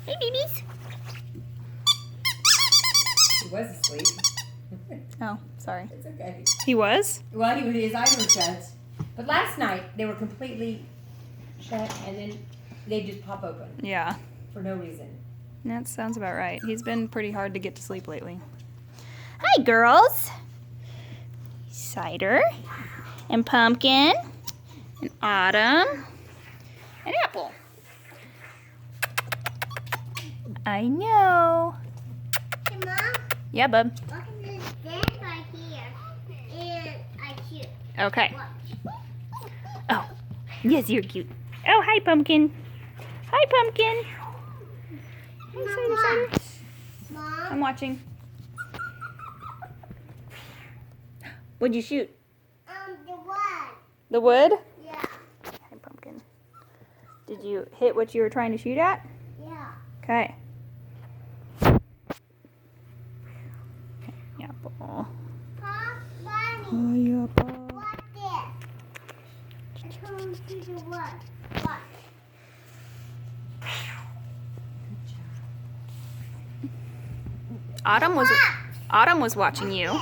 Hey, babies. He was asleep. Oh, sorry. It's okay. He was? Well, his eyes were shut. But last night, they were completely shut, and then they just pop open. Yeah. For no reason. That sounds about right. He's been pretty hard to get to sleep lately. Hi, girls. Cider. And Pumpkin. And Autumn. And Apple. I know. Hey, Mom. Yeah, bub. Look at this stand right here. And I shoot. Okay. Watch. Oh, yes, you're cute. Oh, hi, Pumpkin. Hi, Pumpkin. Hi, Cider, Cider. Mom. I'm watching. What'd you shoot? The one. The wood? Yeah. Hi, Pumpkin. Did you hit what you were trying to shoot at? Yeah. Okay. Apple. Pop, Bunny. Hi, Apple. Watch this. I told him to do what? Watch. Autumn was watching you.